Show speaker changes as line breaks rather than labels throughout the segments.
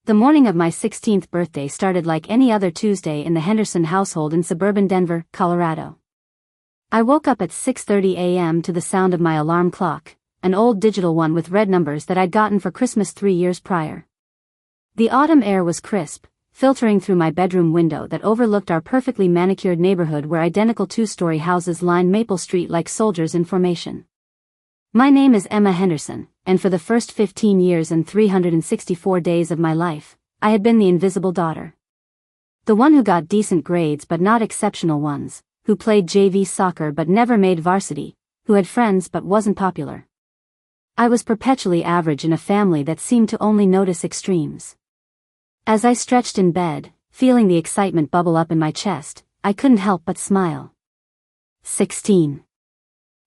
The morning of my 16th birthday started like any other Tuesday in the Henderson household in suburban Denver, Colorado. I woke up at 6:30 a.m. to the sound of my alarm clock, an old digital one with red numbers that I'd gotten for Christmas 3 years prior. The autumn air was crisp, filtering through my bedroom window that overlooked our perfectly manicured neighborhood where identical two-story houses lined Maple Street like soldiers in formation. My name is Emma Henderson, and for the first 15 years and 364 days of my life, I had been the invisible daughter. The one who got decent grades but not exceptional ones, who played JV soccer but never made varsity, who had friends but wasn't popular. I was perpetually average in a family that seemed to only notice extremes. As I stretched in bed, feeling the excitement bubble up in my chest, I couldn't help but smile. 16.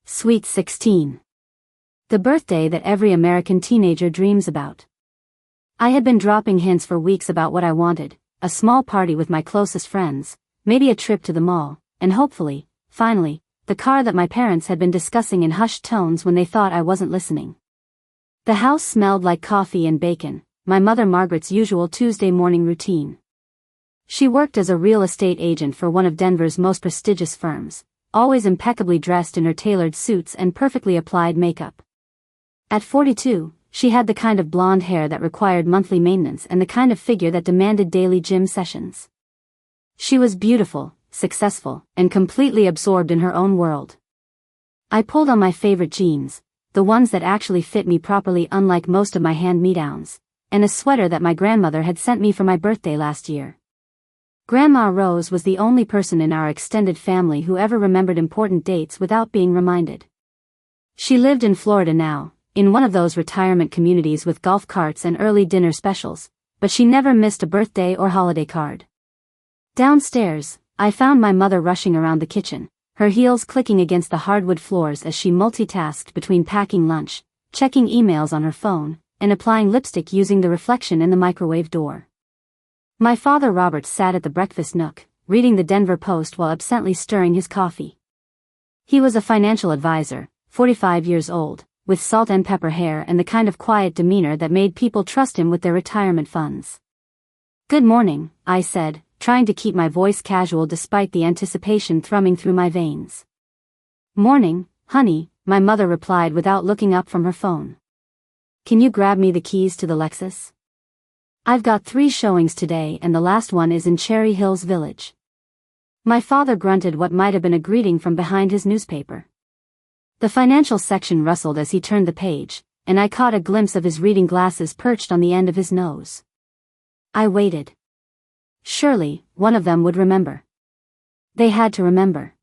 Sweet 16. The birthday that every American teenager dreams about. I had been dropping hints for weeks about what I wanted, a small party with my closest friends, maybe a trip to the mall, and hopefully, finally, the car that my parents had been discussing in hushed tones when they thought I wasn't listening. The house smelled like coffee and bacon, my mother Margaret's usual Tuesday morning routine. She worked as a real estate agent for one of Denver's most prestigious firms, always impeccably dressed in her tailored suits and perfectly applied makeup. At 42, she had the kind of blonde hair that required monthly maintenance and the kind of figure that demanded daily gym sessions. She was beautiful, successful, and completely absorbed in her own world. I pulled on my favorite jeans, the ones that actually fit me properly unlike most of my hand-me-downs, and a sweater that my grandmother had sent me for my birthday last year. Grandma Rose was the only person in our extended family who ever remembered important dates without being reminded. She lived in Florida now, in one of those retirement communities with golf carts and early dinner specials, but she never missed a birthday or holiday card. Downstairs, I found my mother rushing around the kitchen, her heels clicking against the hardwood floors as she multitasked between packing lunch, checking emails on her phone, and applying lipstick using the reflection in the microwave door. My father Robert sat at the breakfast nook, reading the Denver Post while absently stirring his coffee. He was a financial advisor, 45 years old, with salt and pepper hair and the kind of quiet demeanor that made people trust him with their retirement funds. "Good morning," I said, trying to keep my voice casual despite the anticipation thrumming through my veins. "Morning, honey," my mother replied without looking up from her phone. "Can you grab me the keys to the Lexus? I've got 3 showings today and the last one is in Cherry Hills Village." My father grunted what might have been a greeting from behind his newspaper. The financial section rustled as he turned the page, and I caught a glimpse of his reading glasses perched on the end of his nose. I waited. Surely, one of them would remember. They had to remember.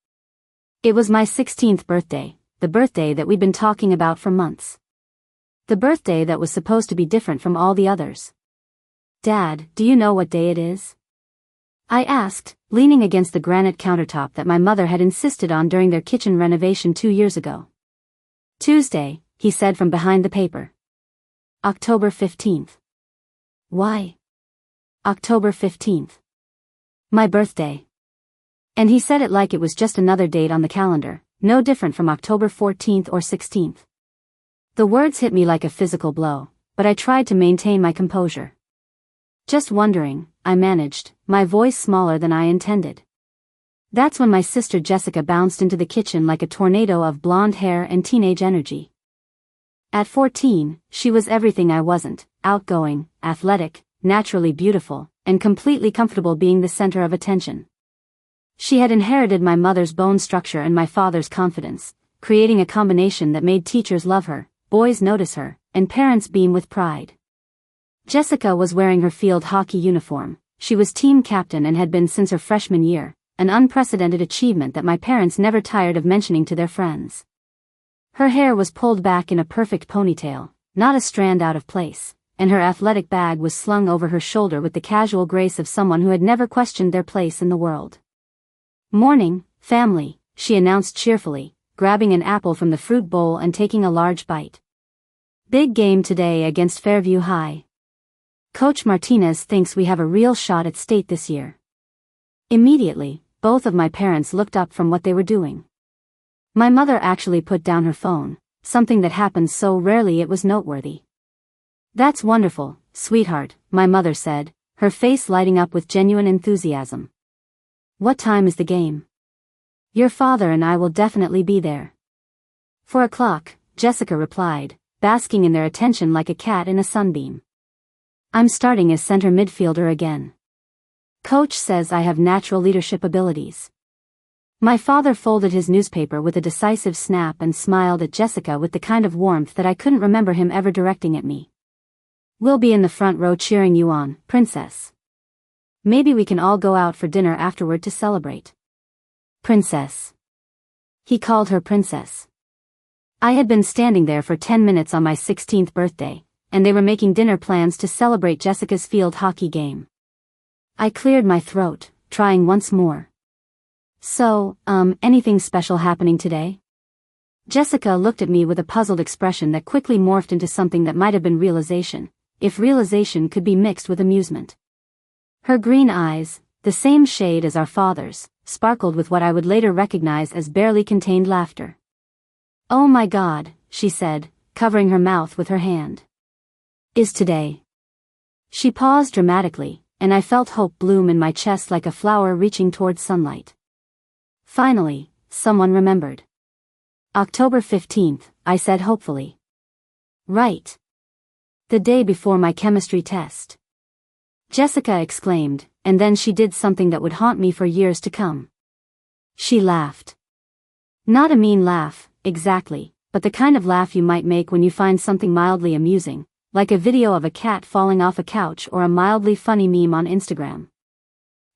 It was my 16th birthday, the birthday that we'd been talking about for months. The birthday that was supposed to be different from all the others. "Dad, do you know what day it is?" I asked, leaning against the granite countertop that my mother had insisted on during their kitchen renovation 2 years ago. "Tuesday," he said from behind the paper. "October 15th. "Why?" "October 15th. My birthday." And he said it like it was just another date on the calendar, no different from October 14th or 16th. The words hit me like a physical blow, but I tried to maintain my composure. "Just wondering," I managed, my voice smaller than I intended. That's when my sister Jessica bounced into the kitchen like a tornado of blonde hair and teenage energy. At 14, she was everything I wasn't: outgoing, athletic, naturally beautiful, and completely comfortable being the center of attention. She had inherited my mother's bone structure and my father's confidence, creating a combination that made teachers love her, boys notice her, and parents beam with pride. Jessica was wearing her field hockey uniform. She was team captain and had been since her freshman year, an unprecedented achievement that my parents never tired of mentioning to their friends. Her hair was pulled back in a perfect ponytail, not a strand out of place, and her athletic bag was slung over her shoulder with the casual grace of someone who had never questioned their place in the world. "Morning, family," she announced cheerfully, grabbing an apple from the fruit bowl and taking a large bite. "Big game today against Fairview High. Coach Martinez thinks we have a real shot at state this year." Immediately, both of my parents looked up from what they were doing. My mother actually put down her phone, something that happens so rarely it was noteworthy. "That's wonderful," sweetheart," my mother said, her face lighting up with genuine enthusiasm. "What time is the game?" "Your father and I will definitely be there." "4 o'clock, Jessica replied, basking in their attention like a cat in a sunbeam. "I'm starting as center midfielder again. Coach says I have natural leadership abilities." My father folded his newspaper with a decisive snap and smiled at Jessica with the kind of warmth that I couldn't remember him ever directing at me. "We'll be in the front row cheering you on, princess. Maybe we can all go out for dinner afterward to celebrate." "Princess." He called her princess. I had been standing there for 10 minutes on my 16th birthday, and they were making dinner plans to celebrate Jessica's field hockey game. I cleared my throat, trying once more. "So, anything special happening today?" Jessica looked at me with a puzzled expression that quickly morphed into something that might have been realization, if realization could be mixed with amusement. Her green eyes, the same shade as our father's, sparkled with what I would later recognize as barely contained laughter. "Oh my God," she said, covering her mouth with her hand. "Is today?" She paused dramatically, and I felt hope bloom in my chest like a flower reaching towards sunlight. Finally, someone remembered. "October 15th, I said hopefully. "Right. The day before my chemistry test." Jessica exclaimed, and then she did something that would haunt me for years to come. She laughed. Not a mean laugh, exactly, but the kind of laugh you might make when you find something mildly amusing, like a video of a cat falling off a couch or a mildly funny meme on Instagram.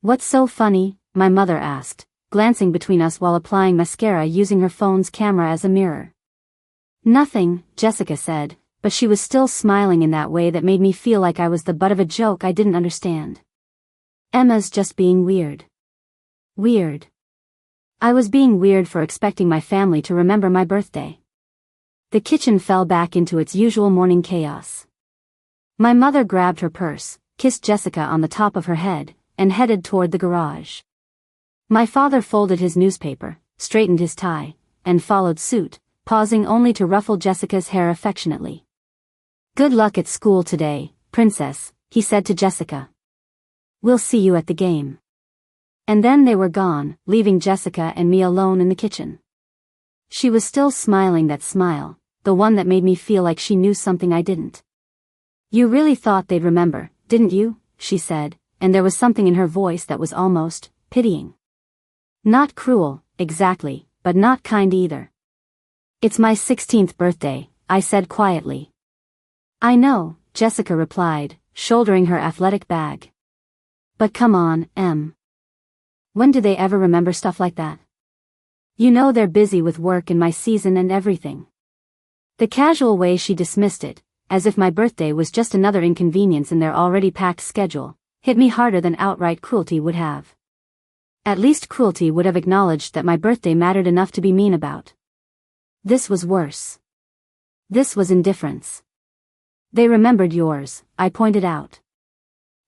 "What's so funny?" my mother asked, glancing between us while applying mascara using her phone's camera as a mirror. "Nothing," Jessica said, but she was still smiling in that way that made me feel like I was the butt of a joke I didn't understand. "Emma's just being weird." Weird. I was being weird for expecting my family to remember my birthday. The kitchen fell back into its usual morning chaos. My mother grabbed her purse, kissed Jessica on the top of her head, and headed toward the garage. My father folded his newspaper, straightened his tie, and followed suit, pausing only to ruffle Jessica's hair affectionately. "Good luck at school today, princess," he said to Jessica. "We'll see you at the game." And then they were gone, leaving Jessica and me alone in the kitchen. She was still smiling that smile, the one that made me feel like she knew something I didn't. "You really thought they'd remember, didn't you?" she said, and there was something in her voice that was almost pitying. Not cruel, exactly, but not kind either. "It's my 16th birthday," I said quietly. "I know," Jessica replied, shouldering her athletic bag. "But come on, Em. When do they ever remember stuff like that? You know they're busy with work and my season and everything." The casual way she dismissed it, as if my birthday was just another inconvenience in their already packed schedule, hit me harder than outright cruelty would have. At least cruelty would have acknowledged that my birthday mattered enough to be mean about. This was worse. This was indifference. "They remembered yours," I pointed out.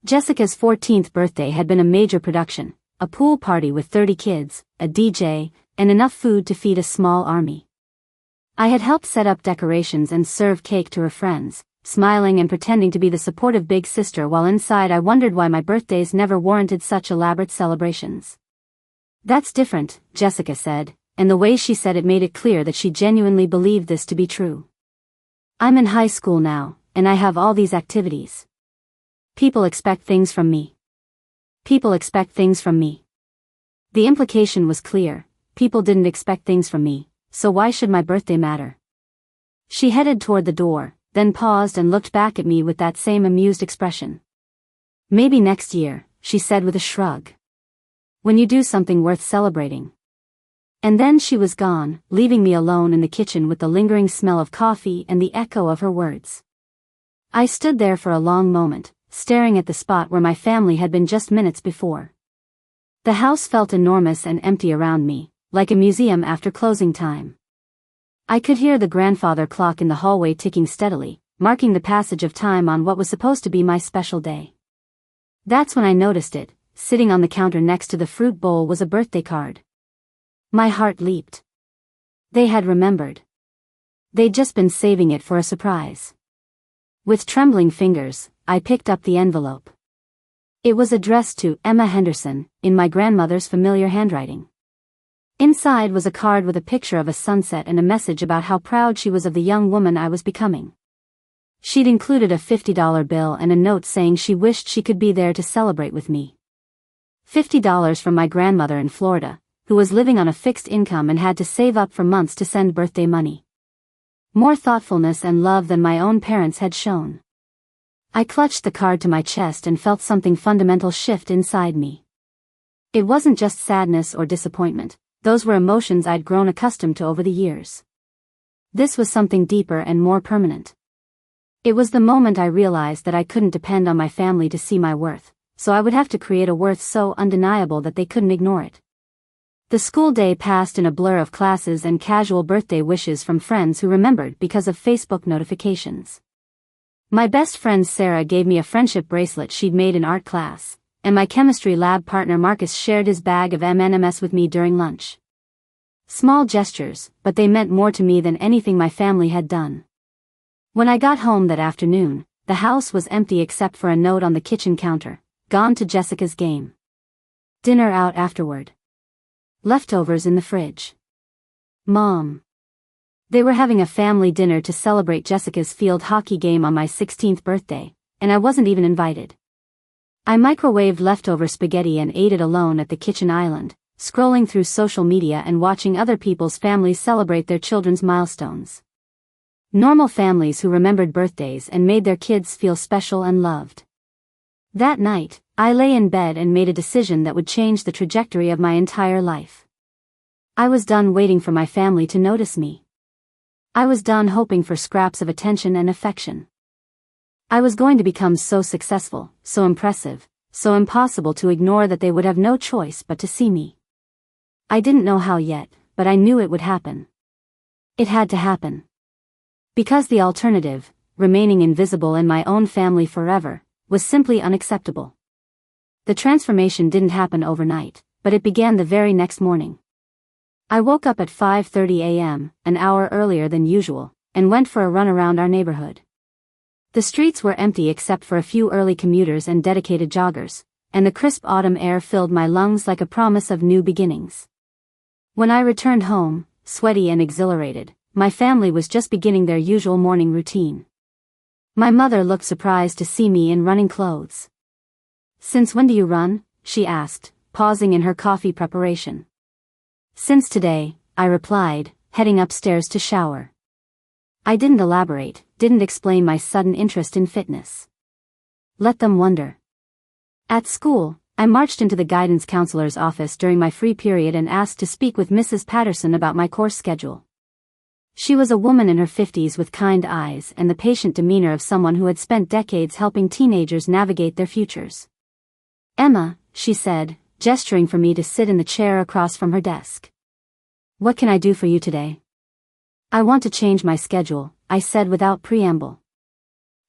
Jessica's 14th birthday had been a major production, a pool party with 30 kids, a DJ, and enough food to feed a small army. I had helped set up decorations and serve cake to her friends, smiling and pretending to be the supportive big sister while inside I wondered why my birthdays never warranted such elaborate celebrations. "That's different," Jessica said, and the way she said it made it clear that she genuinely believed this to be true. "I'm in high school now, and I have all these activities. People expect things from me. People expect things from me." The implication was clear: people didn't expect things from me, so why should my birthday matter? She headed toward the door, then paused and looked back at me with that same amused expression. "Maybe next year," she said with a shrug. "When you do something worth celebrating." And then she was gone, leaving me alone in the kitchen with the lingering smell of coffee and the echo of her words. I stood there for a long moment, staring at the spot where my family had been just minutes before. The house felt enormous and empty around me, like a museum after closing time. I could hear the grandfather clock in the hallway ticking steadily, marking the passage of time on what was supposed to be my special day. That's when I noticed it. Sitting on the counter next to the fruit bowl was a birthday card. My heart leaped. They had remembered. They'd just been saving it for a surprise. With trembling fingers, I picked up the envelope. It was addressed to Emma Henderson, in my grandmother's familiar handwriting. Inside was a card with a picture of a sunset and a message about how proud she was of the young woman I was becoming. She'd included a $50 bill and a note saying she wished she could be there to celebrate with me. $50 from my grandmother in Florida, who was living on a fixed income and had to save up for months to send birthday money. More thoughtfulness and love than my own parents had shown. I clutched the card to my chest and felt something fundamental shift inside me. It wasn't just sadness or disappointment. Those were emotions I'd grown accustomed to over the years. This was something deeper and more permanent. It was the moment I realized that I couldn't depend on my family to see my worth, so I would have to create a worth so undeniable that they couldn't ignore it. The school day passed in a blur of classes and casual birthday wishes from friends who remembered because of Facebook notifications. My best friend Sarah gave me a friendship bracelet she'd made in art class, and my chemistry lab partner Marcus shared his bag of M&Ms with me during lunch. Small gestures, but they meant more to me than anything my family had done. When I got home that afternoon, the house was empty except for a note on the kitchen counter, "Gone to Jessica's game. Dinner out afterward. Leftovers in the fridge. Mom." They were having a family dinner to celebrate Jessica's field hockey game on my 16th birthday, and I wasn't even invited. I microwaved leftover spaghetti and ate it alone at the kitchen island, scrolling through social media and watching other people's families celebrate their children's milestones. Normal families who remembered birthdays and made their kids feel special and loved. That night, I lay in bed and made a decision that would change the trajectory of my entire life. I was done waiting for my family to notice me. I was done hoping for scraps of attention and affection. I was going to become so successful, so impressive, so impossible to ignore that they would have no choice but to see me. I didn't know how yet, but I knew it would happen. It had to happen. Because the alternative, remaining invisible in my own family forever, was simply unacceptable. The transformation didn't happen overnight, but it began the very next morning. I woke up at 5:30 a.m., an hour earlier than usual, and went for a run around our neighborhood. The streets were empty except for a few early commuters and dedicated joggers, and the crisp autumn air filled my lungs like a promise of new beginnings. When I returned home, sweaty and exhilarated, my family was just beginning their usual morning routine. My mother looked surprised to see me in running clothes. "Since when do you run?" she asked, pausing in her coffee preparation. "Since today," I replied, heading upstairs to shower. I didn't elaborate, didn't explain my sudden interest in fitness. Let them wonder. At school, I marched into the guidance counselor's office during my free period and asked to speak with Mrs. Patterson about my course schedule. She was a woman in her 50s with kind eyes and the patient demeanor of someone who had spent decades helping teenagers navigate their futures. "Emma," she said, gesturing for me to sit in the chair across from her desk. "What can I do for you today?" "I want to change my schedule," I said without preamble.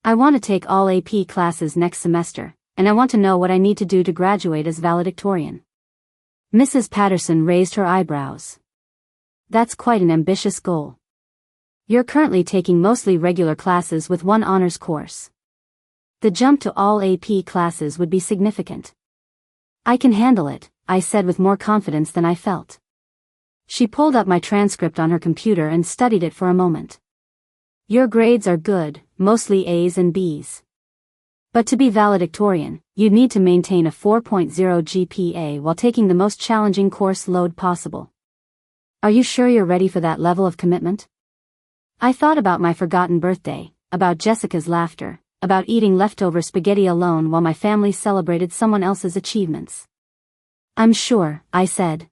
"I want to take all AP classes next semester, and I want to know what I need to do to graduate as valedictorian." Mrs. Patterson raised her eyebrows. "That's quite an ambitious goal. You're currently taking mostly regular classes with one honors course. The jump to all AP classes would be significant." "I can handle it," I said with more confidence than I felt. She pulled up my transcript on her computer and studied it for a moment. "Your grades are good, mostly A's and B's. But to be valedictorian, you'd need to maintain a 4.0 GPA while taking the most challenging course load possible. Are you sure you're ready for that level of commitment?" I thought about my forgotten birthday, about Jessica's laughter, about eating leftover spaghetti alone while my family celebrated someone else's achievements. "I'm sure," I said.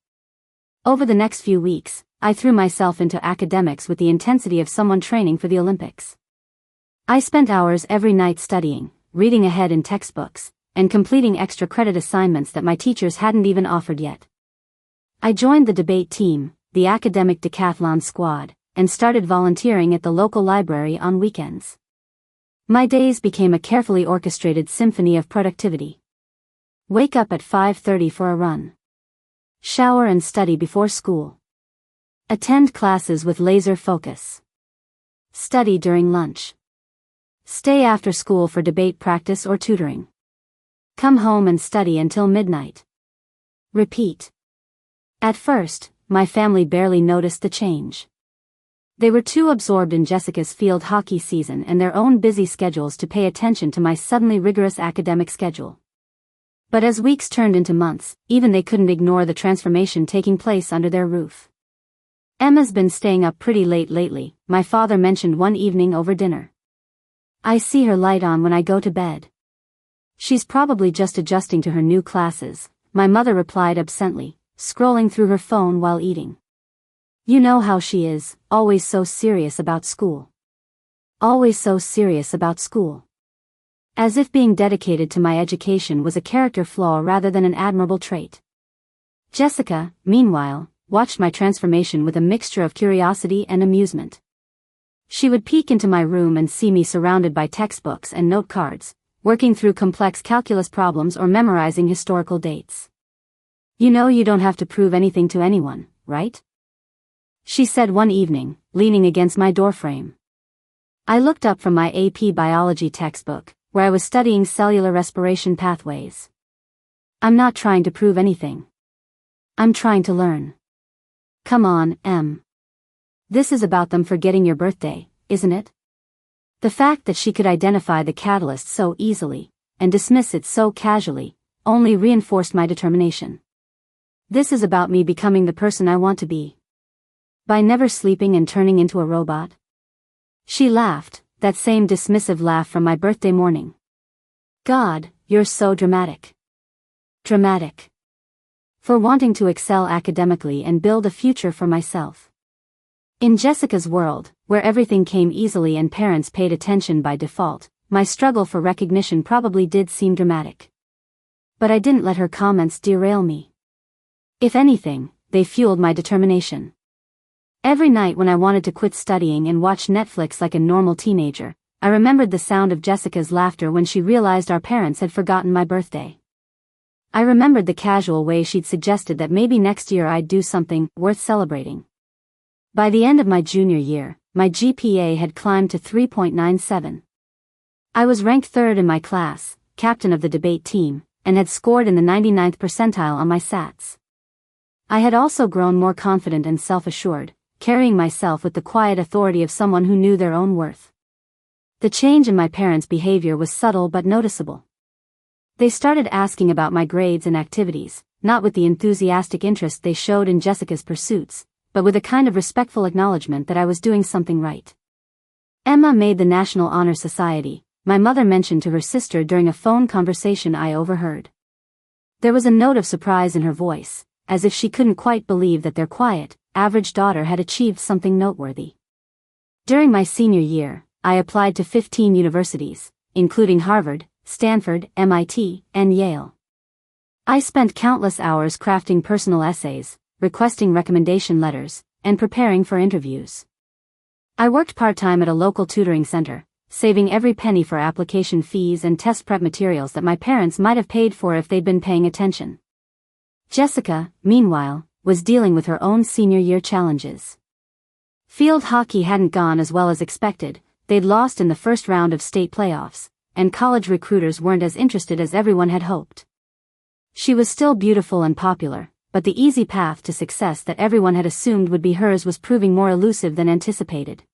Over the next few weeks, I threw myself into academics with the intensity of someone training for the Olympics. I spent hours every night studying, reading ahead in textbooks, and completing extra credit assignments that my teachers hadn't even offered yet. I joined the debate team, the academic decathlon squad, and started volunteering at the local library on weekends. My days became a carefully orchestrated symphony of productivity. Wake up at 5:30 for a run. Shower and study before school. Attend classes with laser focus. Study during lunch. Stay after school for debate practice or tutoring. Come home and study until midnight. Repeat. At first, my family barely noticed the change. They were too absorbed in Jessica's field hockey season and their own busy schedules to pay attention to my suddenly rigorous academic schedule. But as weeks turned into months, even they couldn't ignore the transformation taking place under their roof. "Emma's been staying up pretty late lately," my father mentioned one evening over dinner. "I see her light on when I go to bed." "She's probably just adjusting to her new classes," my mother replied absently, scrolling through her phone while eating. "You know how she is, always so serious about school. Always so serious about school." As if being dedicated to my education was a character flaw rather than an admirable trait. Jessica, meanwhile, watched my transformation with a mixture of curiosity and amusement. She would peek into my room and see me surrounded by textbooks and note cards, working through complex calculus problems or memorizing historical dates. "You know you don't have to prove anything to anyone, right?" she said one evening, leaning against my doorframe. I looked up from my AP biology textbook, where I was studying cellular respiration pathways. "I'm not trying to prove anything. I'm trying to learn." "Come on, Em. This is about them forgetting your birthday, isn't it?" The fact that she could identify the catalyst so easily, and dismiss it so casually, only reinforced my determination. This is about me becoming the person I want to be. By never sleeping and turning into a robot. She laughed, that same dismissive laugh from my birthday morning. "God, you're so dramatic." Dramatic. For wanting to excel academically and build a future for myself. In Jessica's world, where everything came easily and parents paid attention by default, my struggle for recognition probably did seem dramatic. But I didn't let her comments derail me. If anything, they fueled my determination. Every night when I wanted to quit studying and watch Netflix like a normal teenager, I remembered the sound of Jessica's laughter when she realized our parents had forgotten my birthday. I remembered the casual way she'd suggested that maybe next year I'd do something worth celebrating. By the end of my junior year, my GPA had climbed to 3.97. I was ranked third in my class, captain of the debate team, and had scored in the 99th percentile on my SATs. I had also grown more confident and self-assured, carrying myself with the quiet authority of someone who knew their own worth. The change in my parents' behavior was subtle but noticeable. They started asking about my grades and activities, not with the enthusiastic interest they showed in Jessica's pursuits, but with a kind of respectful acknowledgement that I was doing something right. "Emma made the National Honor Society," my mother mentioned to her sister during a phone conversation I overheard. There was a note of surprise in her voice, as if she couldn't quite believe that their quiet, average daughter had achieved something noteworthy. During my senior year, I applied to 15 universities, including Harvard, Stanford, MIT, and Yale. I spent countless hours crafting personal essays, requesting recommendation letters, and preparing for interviews. I worked part-time at a local tutoring center, saving every penny for application fees and test prep materials that my parents might have paid for if they'd been paying attention. Jessica, meanwhile, was dealing with her own senior year challenges. Field hockey hadn't gone as well as expected, they'd lost in the first round of state playoffs, and college recruiters weren't as interested as everyone had hoped. She was still beautiful and popular, but the easy path to success that everyone had assumed would be hers was proving more elusive than anticipated.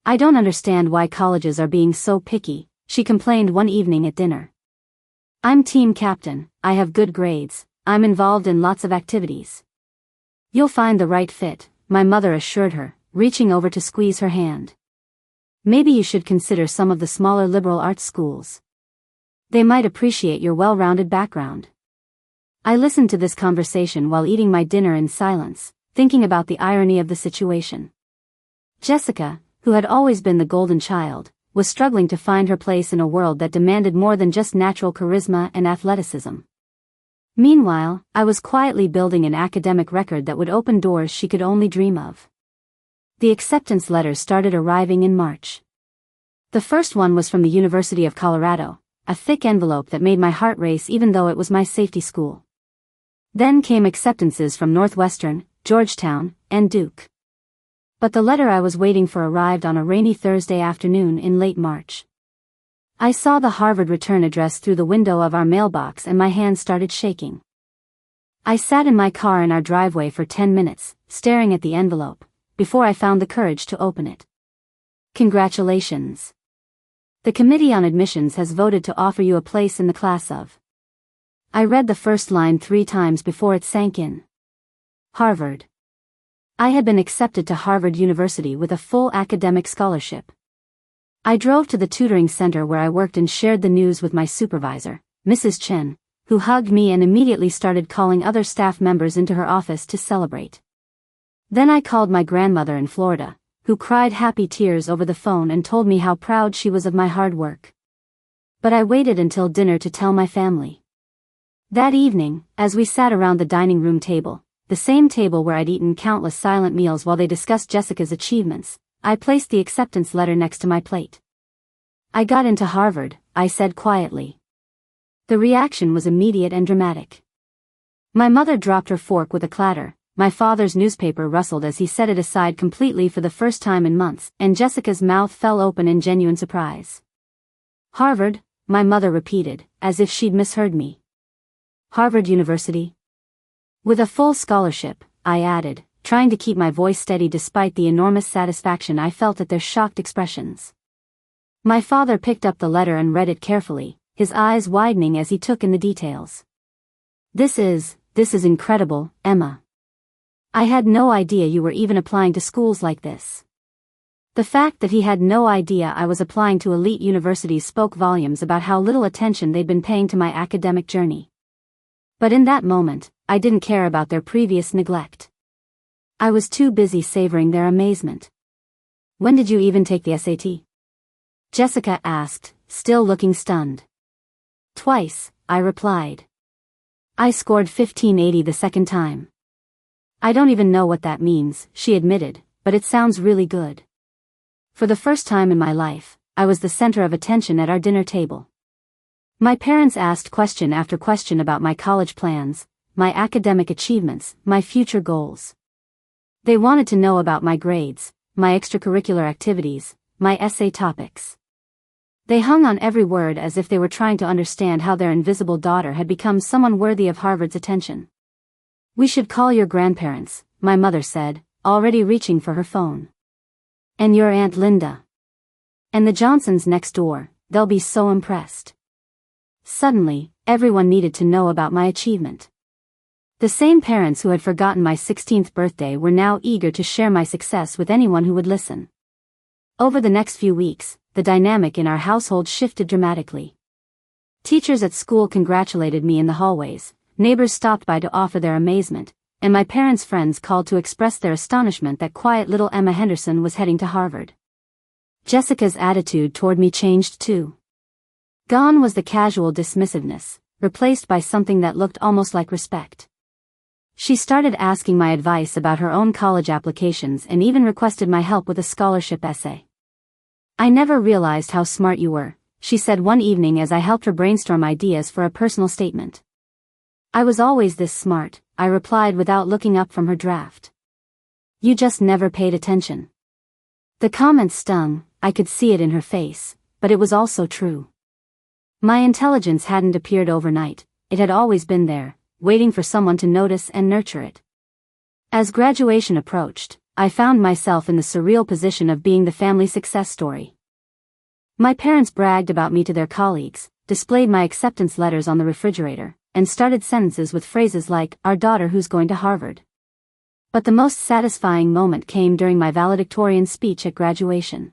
"I don't understand why colleges are being so picky," she complained one evening at dinner. "I'm team captain, I have good grades, I'm involved in lots of activities." "You'll find the right fit," my mother assured her, reaching over to squeeze her hand. "Maybe you should consider some of the smaller liberal arts schools. They might appreciate your well-rounded background." I listened to this conversation while eating my dinner in silence, thinking about the irony of the situation. Jessica, who had always been the golden child, was struggling to find her place in a world that demanded more than just natural charisma and athleticism. Meanwhile, I was quietly building an academic record that would open doors she could only dream of. The acceptance letters started arriving in March. The first one was from the University of Colorado, a thick envelope that made my heart race even though it was my safety school. Then came acceptances from Northwestern, Georgetown, and Duke. But the letter I was waiting for arrived on a rainy Thursday afternoon in late March. I saw the Harvard return address through the window of our mailbox and my hand started shaking. I sat in my car in our driveway for 10 minutes, staring at the envelope, before I found the courage to open it. Congratulations. The Committee on Admissions has voted to offer you a place in the class of. I read the first line 3 times before it sank in. Harvard. I had been accepted to Harvard University with a full academic scholarship. I drove to the tutoring center where I worked and shared the news with my supervisor, Mrs. Chen, who hugged me and immediately started calling other staff members into her office to celebrate. Then I called my grandmother in Florida, who cried happy tears over the phone and told me how proud she was of my hard work. But I waited until dinner to tell my family. That evening, as we sat around the dining room table, the same table where I'd eaten countless silent meals while they discussed Jessica's achievements, I placed the acceptance letter next to my plate. I got into Harvard, I said quietly. The reaction was immediate and dramatic. My mother dropped her fork with a clatter, my father's newspaper rustled as he set it aside completely for the first time in months, and Jessica's mouth fell open in genuine surprise. Harvard, my mother repeated, as if she'd misheard me. Harvard University. With a full scholarship, I added, trying to keep my voice steady despite the enormous satisfaction I felt at their shocked expressions. My father picked up the letter and read it carefully, his eyes widening as he took in the details. This is incredible, Emma. I had no idea you were even applying to schools like this. The fact that he had no idea I was applying to elite universities spoke volumes about how little attention they'd been paying to my academic journey. But in that moment, I didn't care about their previous neglect. I was too busy savoring their amazement. When did you even take the SAT? Jessica asked, still looking stunned. Twice, I replied. I scored 1580 the second time. I don't even know what that means, she admitted, but it sounds really good. For the first time in my life, I was the center of attention at our dinner table. My parents asked question after question about my college plans, my academic achievements, my future goals. They wanted to know about my grades, my extracurricular activities, my essay topics. They hung on every word as if they were trying to understand how their invisible daughter had become someone worthy of Harvard's attention. We should call your grandparents, my mother said, already reaching for her phone. And your Aunt Linda. And the Johnsons next door, they'll be so impressed. Suddenly, everyone needed to know about my achievement. The same parents who had forgotten my 16th birthday were now eager to share my success with anyone who would listen. Over the next few weeks, the dynamic in our household shifted dramatically. Teachers at school congratulated me in the hallways, neighbors stopped by to offer their amazement, and my parents' friends called to express their astonishment that quiet little Emma Henderson was heading to Harvard. Jessica's attitude toward me changed too. Gone was the casual dismissiveness, replaced by something that looked almost like respect. She started asking my advice about her own college applications and even requested my help with a scholarship essay. I never realized how smart you were, she said one evening as I helped her brainstorm ideas for a personal statement. I was always this smart, I replied without looking up from her draft. You just never paid attention. The comment stung, I could see it in her face, but it was also true. My intelligence hadn't appeared overnight, it had always been there, waiting for someone to notice and nurture it. As graduation approached, I found myself in the surreal position of being the family success story. My parents bragged about me to their colleagues, displayed my acceptance letters on the refrigerator, and started sentences with phrases like, our daughter who's going to Harvard. But the most satisfying moment came during my valedictorian speech at graduation.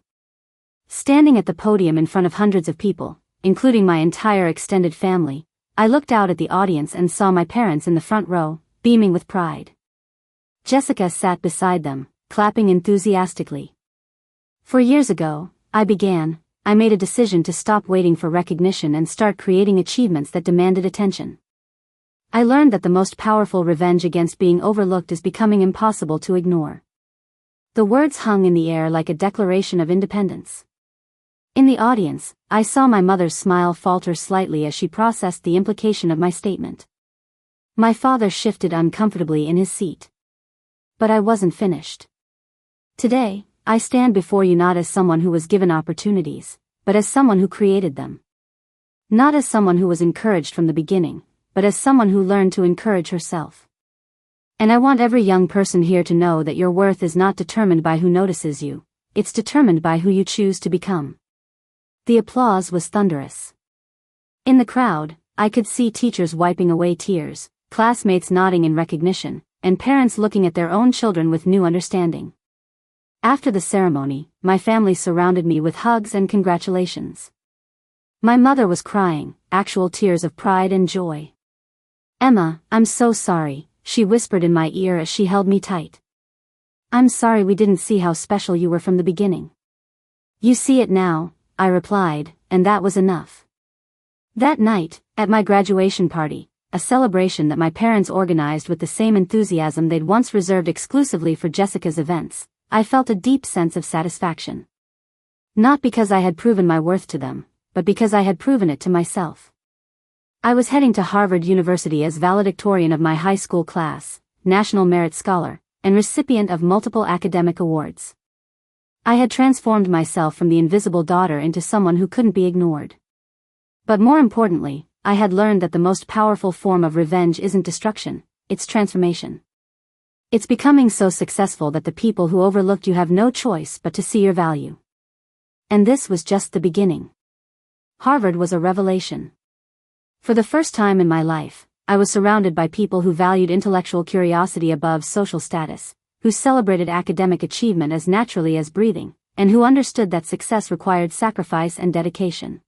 Standing at the podium in front of hundreds of people, including my entire extended family, I looked out at the audience and saw my parents in the front row, beaming with pride. Jessica sat beside them, clapping enthusiastically. 4 years ago, I made a decision to stop waiting for recognition and start creating achievements that demanded attention. I learned that the most powerful revenge against being overlooked is becoming impossible to ignore. The words hung in the air like a declaration of independence. In the audience, I saw my mother's smile falter slightly as she processed the implication of my statement. My father shifted uncomfortably in his seat. But I wasn't finished. Today, I stand before you not as someone who was given opportunities, but as someone who created them. Not as someone who was encouraged from the beginning, but as someone who learned to encourage herself. And I want every young person here to know that your worth is not determined by who notices you, it's determined by who you choose to become. The applause was thunderous. In the crowd, I could see teachers wiping away tears, classmates nodding in recognition, and parents looking at their own children with new understanding. After the ceremony, my family surrounded me with hugs and congratulations. My mother was crying, actual tears of pride and joy. "Emma, I'm so sorry," she whispered in my ear as she held me tight. "I'm sorry we didn't see how special you were from the beginning." "You see it now," I replied, and that was enough. That night, at my graduation party, a celebration that my parents organized with the same enthusiasm they'd once reserved exclusively for Jessica's events, I felt a deep sense of satisfaction. Not because I had proven my worth to them, but because I had proven it to myself. I was heading to Harvard University as valedictorian of my high school class, National Merit Scholar, and recipient of multiple academic awards. I had transformed myself from the invisible daughter into someone who couldn't be ignored. But more importantly, I had learned that the most powerful form of revenge isn't destruction, it's transformation. It's becoming so successful that the people who overlooked you have no choice but to see your value. And this was just the beginning. Harvard was a revelation. For the first time in my life, I was surrounded by people who valued intellectual curiosity above social status, who celebrated academic achievement as naturally as breathing, and who understood that success required sacrifice and dedication.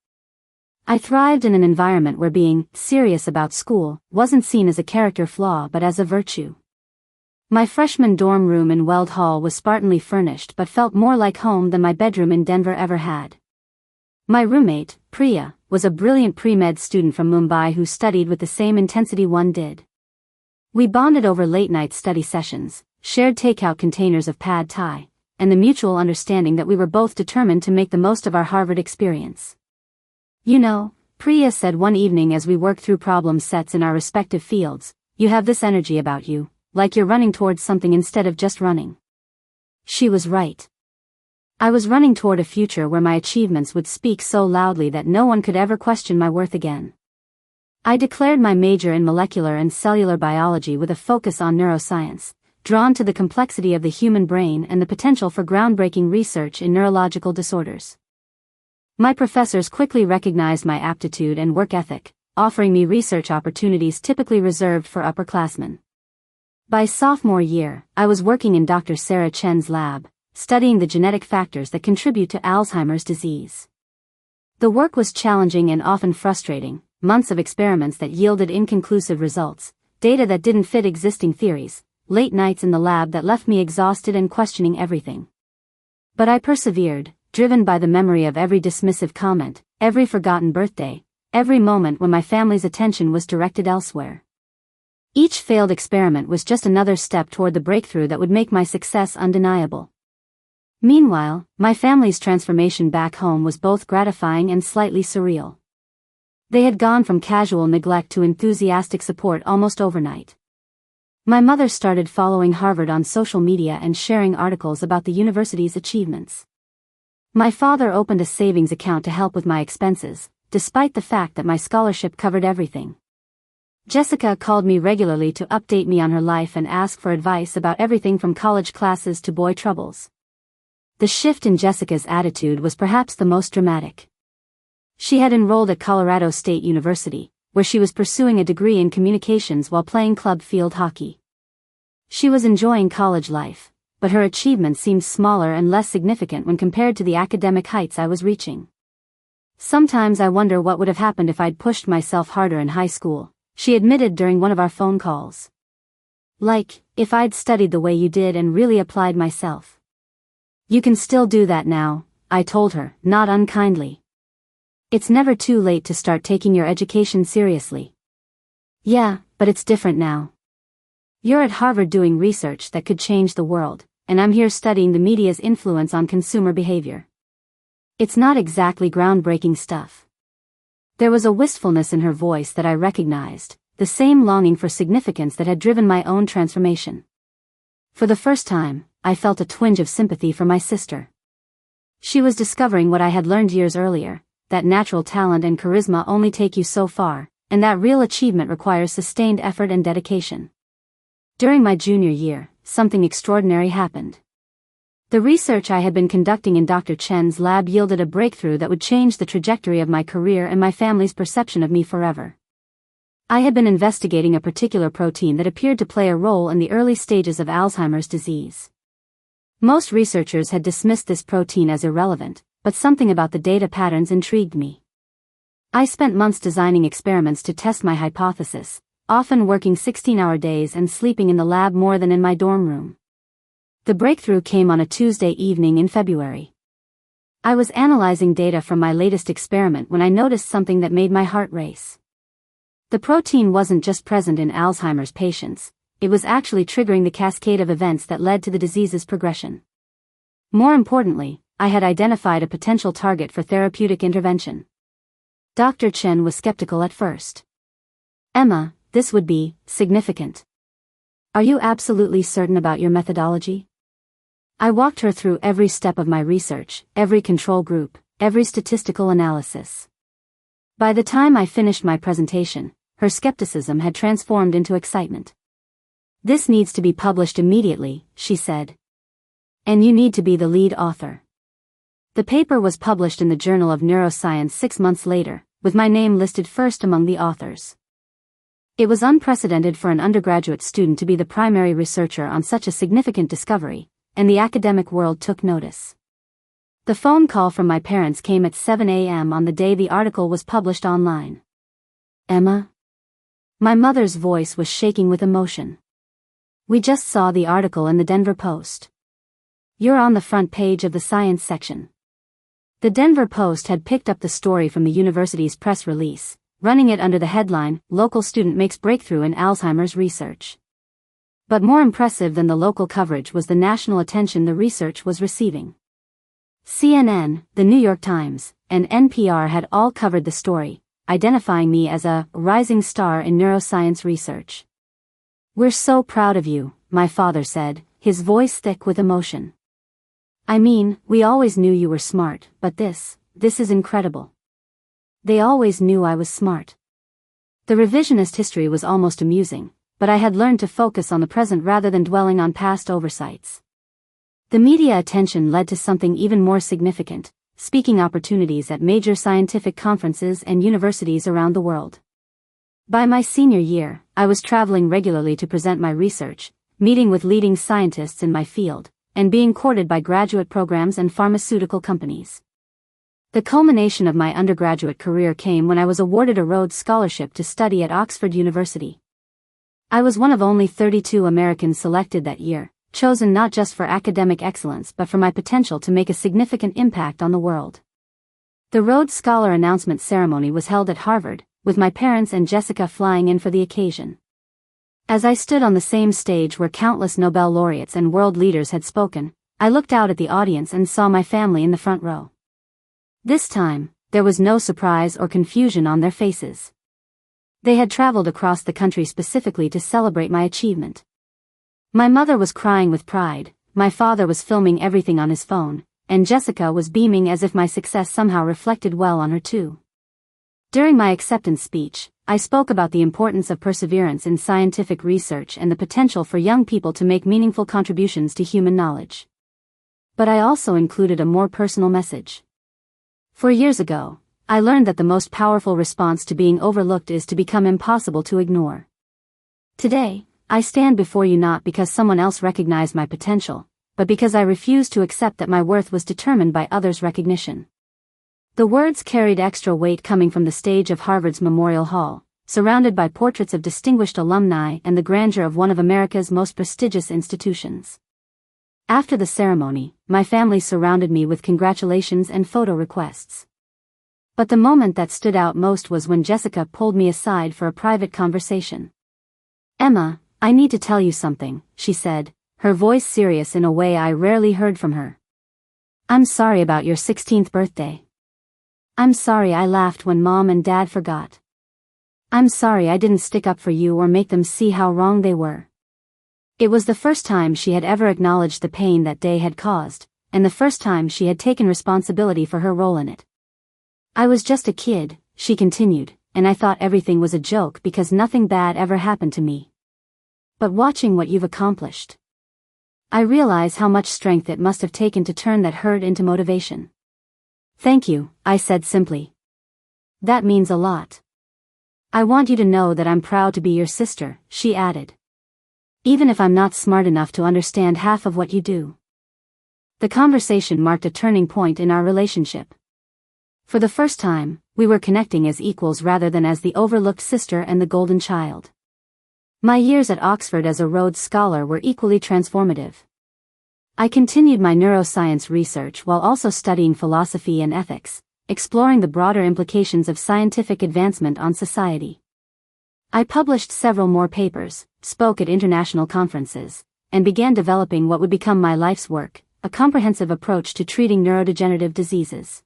I thrived in an environment where being serious about school wasn't seen as a character flaw but as a virtue. My freshman dorm room in Weld Hall was spartanly furnished but felt more like home than my bedroom in Denver ever had. My roommate, Priya, was a brilliant pre-med student from Mumbai who studied with the same intensity one did. We bonded over late-night study sessions, shared takeout containers of pad thai, and the mutual understanding that we were both determined to make the most of our Harvard experience. "You know," Priya said one evening as we worked through problem sets in our respective fields, "you have this energy about you, like you're running towards something instead of just running." She was right. I was running toward a future where my achievements would speak so loudly that no one could ever question my worth again. I declared my major in molecular and cellular biology with a focus on neuroscience, drawn to the complexity of the human brain and the potential for groundbreaking research in neurological disorders. My professors quickly recognized my aptitude and work ethic, offering me research opportunities typically reserved for upperclassmen. By sophomore year, I was working in Dr. Sarah Chen's lab, studying the genetic factors that contribute to Alzheimer's disease. The work was challenging and often frustrating, months of experiments that yielded inconclusive results, data that didn't fit existing theories, late nights in the lab that left me exhausted and questioning everything. But I persevered, driven by the memory of every dismissive comment, every forgotten birthday, every moment when my family's attention was directed elsewhere. Each failed experiment was just another step toward the breakthrough that would make my success undeniable. Meanwhile, my family's transformation back home was both gratifying and slightly surreal. They had gone from casual neglect to enthusiastic support almost overnight. My mother started following Harvard on social media and sharing articles about the university's achievements. My father opened a savings account to help with my expenses, despite the fact that my scholarship covered everything. Jessica called me regularly to update me on her life and ask for advice about everything from college classes to boy troubles. The shift in Jessica's attitude was perhaps the most dramatic. She had enrolled at Colorado State University, where she was pursuing a degree in communications while playing club field hockey. She was enjoying college life, but her achievements seemed smaller and less significant when compared to the academic heights I was reaching. "Sometimes I wonder what would have happened if I'd pushed myself harder in high school," she admitted during one of our phone calls. "Like, if I'd studied the way you did and really applied myself." "You can still do that now," I told her, not unkindly. "It's never too late to start taking your education seriously." "Yeah, but it's different now. You're at Harvard doing research that could change the world, and I'm here studying the media's influence on consumer behavior. It's not exactly groundbreaking stuff." There was a wistfulness in her voice that I recognized, the same longing for significance that had driven my own transformation. For the first time, I felt a twinge of sympathy for my sister. She was discovering what I had learned years earlier, that natural talent and charisma only take you so far, and that real achievement requires sustained effort and dedication. During my junior year, something extraordinary happened. The research I had been conducting in Dr. Chen's lab yielded a breakthrough that would change the trajectory of my career and my family's perception of me forever. I had been investigating a particular protein that appeared to play a role in the early stages of Alzheimer's disease. Most researchers had dismissed this protein as irrelevant, but something about the data patterns intrigued me. I spent months designing experiments to test my hypothesis, often working 16-hour days and sleeping in the lab more than in my dorm room. The breakthrough came on a Tuesday evening in February. I was analyzing data from my latest experiment when I noticed something that made my heart race. The protein wasn't just present in Alzheimer's patients, it was actually triggering the cascade of events that led to the disease's progression. More importantly, I had identified a potential target for therapeutic intervention. Dr. Chen was skeptical at first. "Emma, this would be significant. Are you absolutely certain about your methodology?" I walked her through every step of my research, every control group, every statistical analysis. By the time I finished my presentation, her skepticism had transformed into excitement. "This needs to be published immediately," she said. "And you need to be the lead author." The paper was published in the Journal of Neuroscience 6 months later, with my name listed first among the authors. It was unprecedented for an undergraduate student to be the primary researcher on such a significant discovery, and the academic world took notice. The phone call from my parents came at 7 a.m. on the day the article was published online. "Emma?" My mother's voice was shaking with emotion. "We just saw the article in the Denver Post. You're on the front page of the science section." The Denver Post had picked up the story from the university's press release, running it under the headline, "Local Student Makes Breakthrough in Alzheimer's Research." But more impressive than the local coverage was the national attention the research was receiving. CNN, the New York Times, and NPR had all covered the story, identifying me as a rising star in neuroscience research. "We're so proud of you," my father said, his voice thick with emotion. "I mean, we always knew you were smart, but this is incredible." They always knew I was smart. The revisionist history was almost amusing, but I had learned to focus on the present rather than dwelling on past oversights. The media attention led to something even more significant, speaking opportunities at major scientific conferences and universities around the world. By my senior year, I was traveling regularly to present my research, meeting with leading scientists in my field, and being courted by graduate programs and pharmaceutical companies. The culmination of my undergraduate career came when I was awarded a Rhodes Scholarship to study at Oxford University. I was one of only 32 Americans selected that year, chosen not just for academic excellence but for my potential to make a significant impact on the world. The Rhodes Scholar announcement ceremony was held at Harvard, with my parents and Jessica flying in for the occasion. As I stood on the same stage where countless Nobel laureates and world leaders had spoken, I looked out at the audience and saw my family in the front row. This time, there was no surprise or confusion on their faces. They had traveled across the country specifically to celebrate my achievement. My mother was crying with pride, my father was filming everything on his phone, and Jessica was beaming as if my success somehow reflected well on her too. During my acceptance speech, I spoke about the importance of perseverance in scientific research and the potential for young people to make meaningful contributions to human knowledge. But I also included a more personal message. 4 years ago, I learned that the most powerful response to being overlooked is to become impossible to ignore. Today, I stand before you not because someone else recognized my potential, but because I refuse to accept that my worth was determined by others' recognition. The words carried extra weight coming from the stage of Harvard's Memorial Hall, surrounded by portraits of distinguished alumni and the grandeur of one of America's most prestigious institutions. After the ceremony, my family surrounded me with congratulations and photo requests. But the moment that stood out most was when Jessica pulled me aside for a private conversation. "Emma, I need to tell you something," she said, her voice serious in a way I rarely heard from her. "I'm sorry about your 16th birthday. I'm sorry I laughed when Mom and Dad forgot. I'm sorry I didn't stick up for you or make them see how wrong they were." It was the first time she had ever acknowledged the pain that day had caused, and the first time she had taken responsibility for her role in it. I was just a kid, she continued, and I thought everything was a joke because nothing bad ever happened to me. But watching what you've accomplished, I realize how much strength it must have taken to turn that hurt into motivation. Thank you, I said simply. That means a lot. I want you to know that I'm proud to be your sister, she added. Even if I'm not smart enough to understand half of what you do. The conversation marked a turning point in our relationship. For the first time, we were connecting as equals rather than as the overlooked sister and the golden child. My years at Oxford as a Rhodes Scholar were equally transformative. I continued my neuroscience research while also studying philosophy and ethics, exploring the broader implications of scientific advancement on society. I published several more papers, spoke at international conferences, and began developing what would become my life's work, a comprehensive approach to treating neurodegenerative diseases.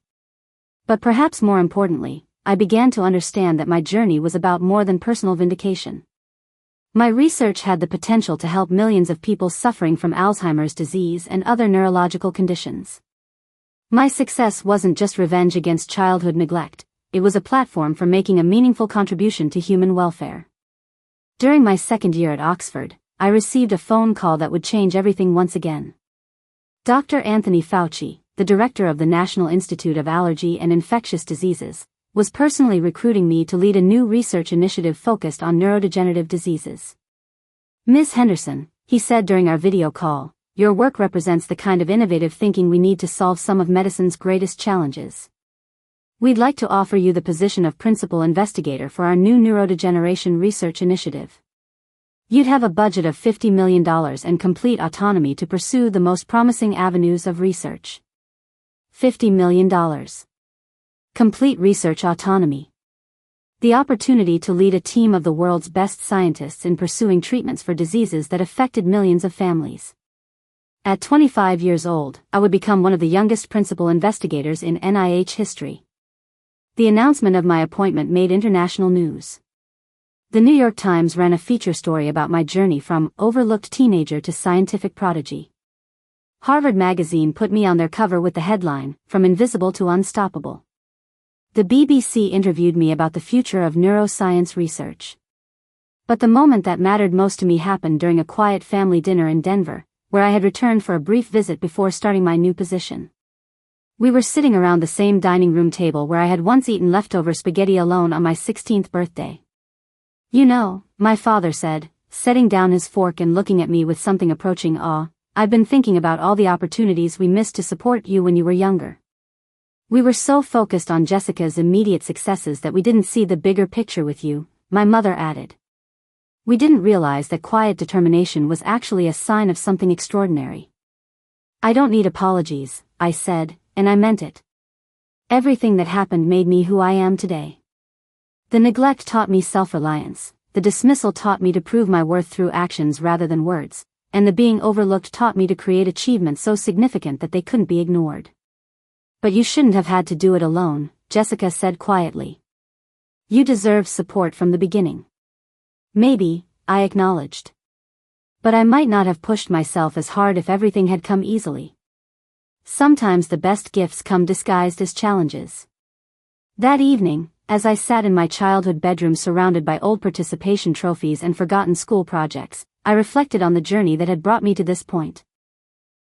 But perhaps more importantly, I began to understand that my journey was about more than personal vindication. My research had the potential to help millions of people suffering from Alzheimer's disease and other neurological conditions. My success wasn't just revenge against childhood neglect, it was a platform for making a meaningful contribution to human welfare. During my second year at Oxford, I received a phone call that would change everything once again. Dr. Anthony Fauci, the director of the National Institute of Allergy and Infectious Diseases, was personally recruiting me to lead a new research initiative focused on neurodegenerative diseases. Ms. Henderson, he said during our video call, your work represents the kind of innovative thinking we need to solve some of medicine's greatest challenges. We'd like to offer you the position of principal investigator for our new neurodegeneration research initiative. You'd have a budget of $50 million and complete autonomy to pursue the most promising avenues of research. $50 million. Complete research autonomy. The opportunity to lead a team of the world's best scientists in pursuing treatments for diseases that affected millions of families. At 25 years old, I would become one of the youngest principal investigators in NIH history. The announcement of my appointment made international news. The New York Times ran a feature story about my journey from overlooked teenager to scientific prodigy. Harvard Magazine put me on their cover with the headline, From Invisible to Unstoppable. The BBC interviewed me about the future of neuroscience research. But the moment that mattered most to me happened during a quiet family dinner in Denver, where I had returned for a brief visit before starting my new position. We were sitting around the same dining room table where I had once eaten leftover spaghetti alone on my 16th birthday. You know, my father said, setting down his fork and looking at me with something approaching awe, I've been thinking about all the opportunities we missed to support you when you were younger. We were so focused on Jessica's immediate successes that we didn't see the bigger picture with you, my mother added. We didn't realize that quiet determination was actually a sign of something extraordinary. I don't need apologies, I said, and I meant it. Everything that happened made me who I am today. The neglect taught me self-reliance, the dismissal taught me to prove my worth through actions rather than words, and the being overlooked taught me to create achievements so significant that they couldn't be ignored. But you shouldn't have had to do it alone, Jessica said quietly. You deserved support from the beginning. Maybe, I acknowledged. But I might not have pushed myself as hard if everything had come easily. Sometimes the best gifts come disguised as challenges. That evening, as I sat in my childhood bedroom surrounded by old participation trophies and forgotten school projects, I reflected on the journey that had brought me to this point.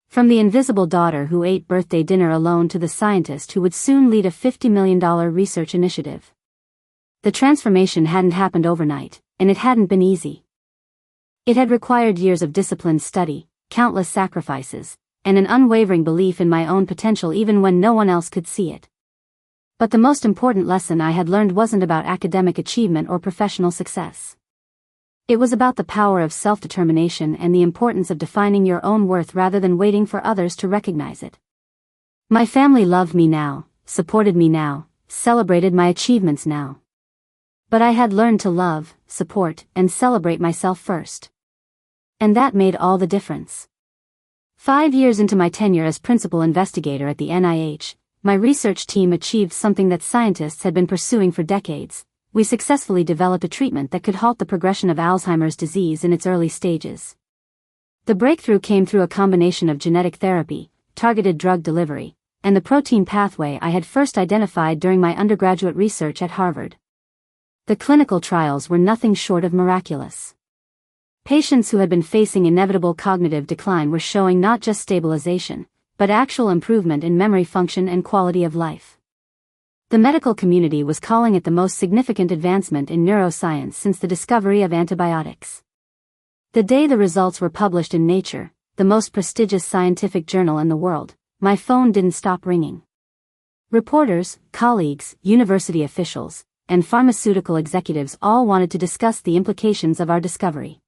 From the invisible daughter who ate birthday dinner alone to the scientist who would soon lead a $50 million research initiative. The transformation hadn't happened overnight, and it hadn't been easy. It had required years of disciplined study, countless sacrifices, and an unwavering belief in my own potential even when no one else could see it. But the most important lesson I had learned wasn't about academic achievement or professional success. It was about the power of self-determination and the importance of defining your own worth rather than waiting for others to recognize it. My family loved me now, supported me now, celebrated my achievements now. But I had learned to love, support, and celebrate myself first. And that made all the difference. 5 years into my tenure as principal investigator at the NIH, my research team achieved something that scientists had been pursuing for decades. We successfully developed a treatment that could halt the progression of Alzheimer's disease in its early stages. The breakthrough came through a combination of genetic therapy, targeted drug delivery, and the protein pathway I had first identified during my undergraduate research at Harvard. The clinical trials were nothing short of miraculous. Patients who had been facing inevitable cognitive decline were showing not just stabilization, but actual improvement in memory function and quality of life. The medical community was calling it the most significant advancement in neuroscience since the discovery of antibiotics. The day the results were published in Nature, the most prestigious scientific journal in the world, my phone didn't stop ringing. Reporters, colleagues, university officials, and pharmaceutical executives all wanted to discuss the implications of our discovery.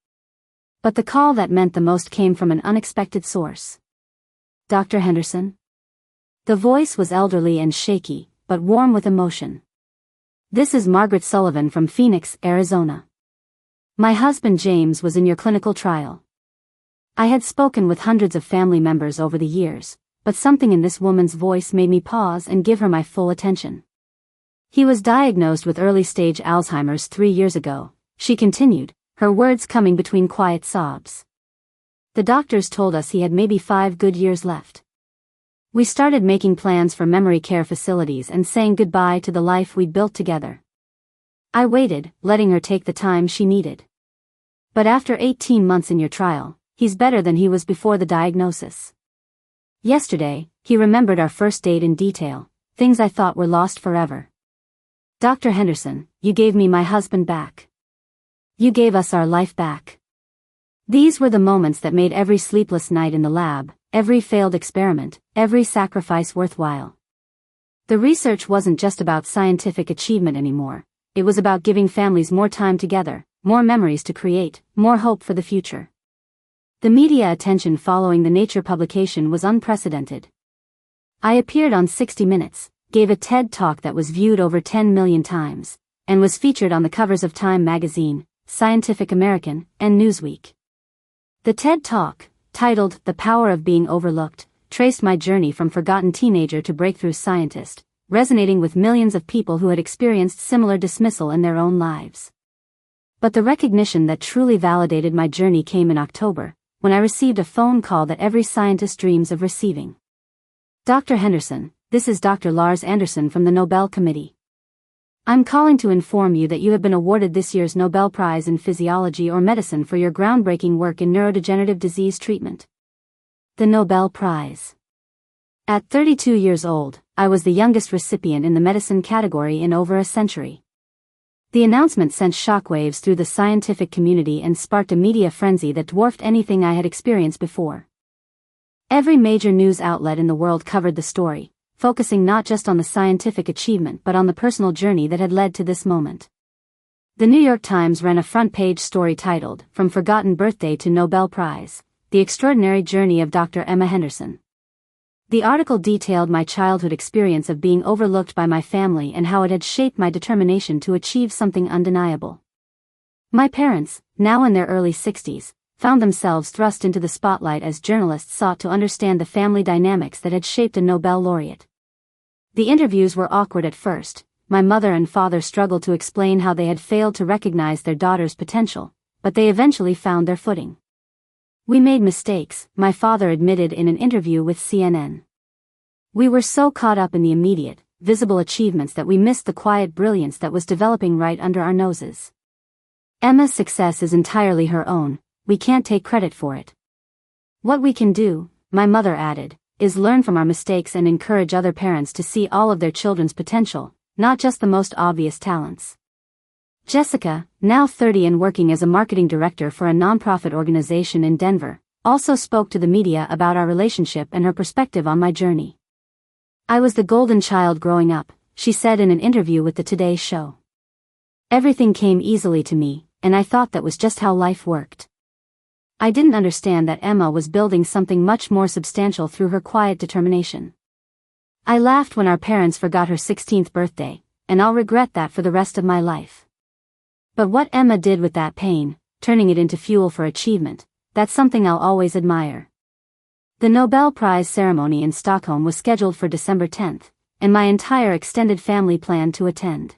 But the call that meant the most came from an unexpected source. Dr. Henderson? The voice was elderly and shaky, but warm with emotion. This is Margaret Sullivan from Phoenix, Arizona. My husband James was in your clinical trial. I had spoken with hundreds of family members over the years, but something in this woman's voice made me pause and give her my full attention. He was diagnosed with early-stage Alzheimer's 3 years ago, she continued, her words coming between quiet sobs. The doctors told us he had maybe 5 good years left. We started making plans for memory care facilities and saying goodbye to the life we'd built together. I waited, letting her take the time she needed. But after 18 months in your trial, he's better than he was before the diagnosis. Yesterday, he remembered our first date in detail, things I thought were lost forever. Dr. Henderson, you gave me my husband back. You gave us our life back. These were the moments that made every sleepless night in the lab, every failed experiment, every sacrifice worthwhile. The research wasn't just about scientific achievement anymore, it was about giving families more time together, more memories to create, more hope for the future. The media attention following the Nature publication was unprecedented. I appeared on 60 Minutes, gave a TED Talk that was viewed over 10 million times, and was featured on the covers of Time magazine, Scientific American, and Newsweek. The TED Talk, titled The Power of Being Overlooked, traced my journey from forgotten teenager to breakthrough scientist, resonating with millions of people who had experienced similar dismissal in their own lives. But the recognition that truly validated my journey came in October, when I received a phone call that every scientist dreams of receiving. Dr. Henderson, this is Dr. Lars Anderson from the Nobel Committee. I'm calling to inform you that you have been awarded this year's Nobel Prize in Physiology or Medicine for your groundbreaking work in neurodegenerative disease treatment. The Nobel Prize. At 32 years old, I was the youngest recipient in the medicine category in over a century. The announcement sent shockwaves through the scientific community and sparked a media frenzy that dwarfed anything I had experienced before. Every major news outlet in the world covered the story, focusing not just on the scientific achievement but on the personal journey that had led to this moment. The New York Times ran a front-page story titled, From Forgotten Birthday to Nobel Prize, The Extraordinary Journey of Dr. Emma Henderson. The article detailed my childhood experience of being overlooked by my family and how it had shaped my determination to achieve something undeniable. My parents, now in their early 60s, found themselves thrust into the spotlight as journalists sought to understand the family dynamics that had shaped a Nobel laureate. The interviews were awkward at first. My mother and father struggled to explain how they had failed to recognize their daughter's potential, but they eventually found their footing. We made mistakes, my father admitted in an interview with CNN. We were so caught up in the immediate, visible achievements that we missed the quiet brilliance that was developing right under our noses. Emma's success is entirely her own. We can't take credit for it. What we can do, my mother added, is learn from our mistakes and encourage other parents to see all of their children's potential, not just the most obvious talents. Jessica, now 30 and working as a marketing director for a nonprofit organization in Denver, also spoke to the media about our relationship and her perspective on my journey. I was the golden child growing up, she said in an interview with the Today Show. Everything came easily to me, and I thought that was just how life worked. I didn't understand that Emma was building something much more substantial through her quiet determination. I laughed when our parents forgot her 16th birthday, and I'll regret that for the rest of my life. But what Emma did with that pain, turning it into fuel for achievement, that's something I'll always admire. The Nobel Prize ceremony in Stockholm was scheduled for December 10th, and my entire extended family planned to attend.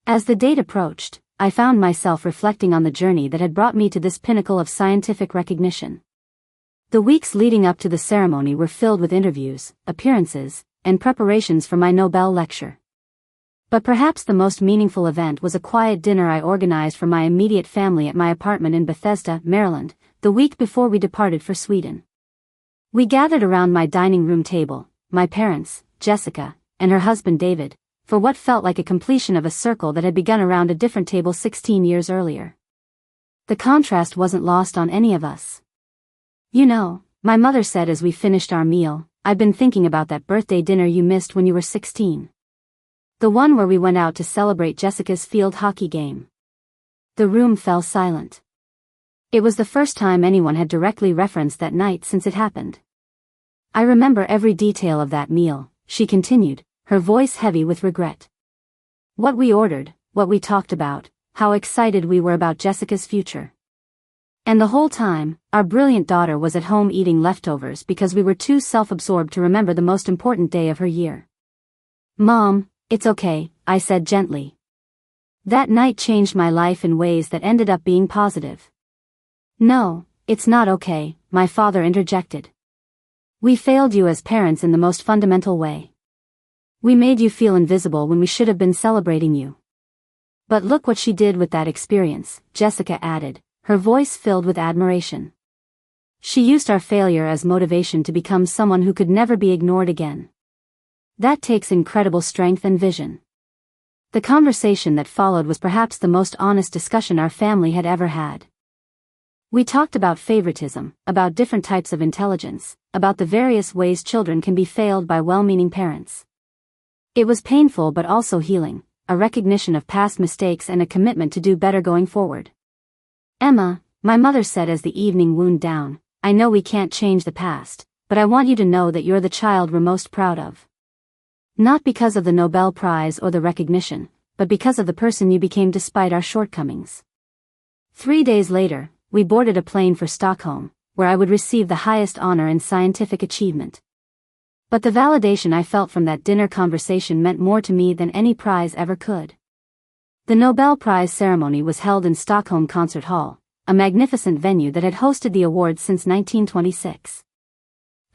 As the date approached, I found myself reflecting on the journey that had brought me to this pinnacle of scientific recognition. The weeks leading up to the ceremony were filled with interviews, appearances, and preparations for my Nobel lecture. But perhaps the most meaningful event was a quiet dinner I organized for my immediate family at my apartment in Bethesda, Maryland, the week before we departed for Sweden. We gathered around my dining room table, my parents, Jessica, and her husband David, for what felt like a completion of a circle that had begun around a different table 16 years earlier. The contrast wasn't lost on any of us. "You know," my mother said as we finished our meal, "I've been thinking about that birthday dinner you missed when you were 16. The one where we went out to celebrate Jessica's field hockey game." The room fell silent. It was the first time anyone had directly referenced that night since it happened. "I remember every detail of that meal," she continued, her voice heavy with regret. "What we ordered, what we talked about, how excited we were about Jessica's future. And the whole time, our brilliant daughter was at home eating leftovers because we were too self-absorbed to remember the most important day of her year." "Mom, it's okay," I said gently. "That night changed my life in ways that ended up being positive." "No, it's not okay," my father interjected. "We failed you as parents in the most fundamental way. We made you feel invisible when we should have been celebrating you." "But look what she did with that experience," Jessica added, her voice filled with admiration. "She used our failure as motivation to become someone who could never be ignored again. That takes incredible strength and vision." The conversation that followed was perhaps the most honest discussion our family had ever had. We talked about favoritism, about different types of intelligence, about the various ways children can be failed by well-meaning parents. It was painful but also healing, a recognition of past mistakes and a commitment to do better going forward. "Emma," my mother said as the evening wound down, "I know we can't change the past, but I want you to know that you're the child we're most proud of. Not because of the Nobel Prize or the recognition, but because of the person you became despite our shortcomings." 3 days later, we boarded a plane for Stockholm, where I would receive the highest honor in scientific achievement. But the validation I felt from that dinner conversation meant more to me than any prize ever could. The Nobel Prize ceremony was held in Stockholm Concert Hall, a magnificent venue that had hosted the awards since 1926.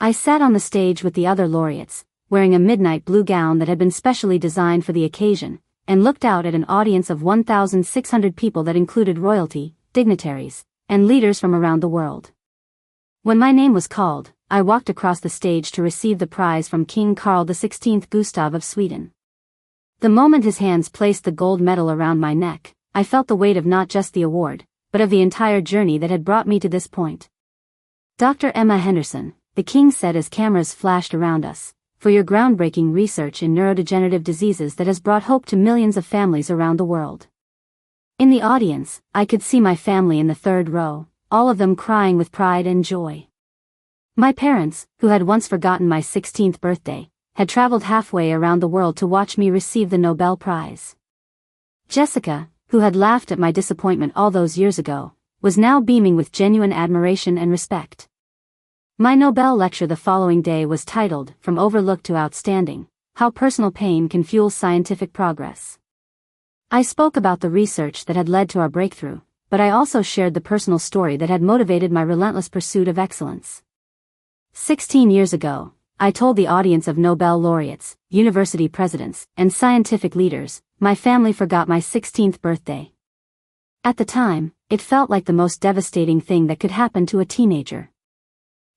I sat on the stage with the other laureates, wearing a midnight blue gown that had been specially designed for the occasion, and looked out at an audience of 1,600 people that included royalty, dignitaries, and leaders from around the world. When my name was called, I walked across the stage to receive the prize from King Carl XVI Gustav of Sweden. The moment his hands placed the gold medal around my neck, I felt the weight of not just the award, but of the entire journey that had brought me to this point. "Dr. Emma Henderson," the king said as cameras flashed around us, "for your groundbreaking research in neurodegenerative diseases that has brought hope to millions of families around the world." In the audience, I could see my family in the third row, all of them crying with pride and joy. My parents, who had once forgotten my 16th birthday, had traveled halfway around the world to watch me receive the Nobel Prize. Jessica, who had laughed at my disappointment all those years ago, was now beaming with genuine admiration and respect. My Nobel lecture the following day was titled, "From Overlooked to Outstanding: How Personal Pain Can Fuel Scientific Progress." I spoke about the research that had led to our breakthrough, but I also shared the personal story that had motivated my relentless pursuit of excellence. 16 years ago, I told the audience of Nobel laureates, university presidents, and scientific leaders, my family forgot my 16th birthday. At the time, it felt like the most devastating thing that could happen to a teenager.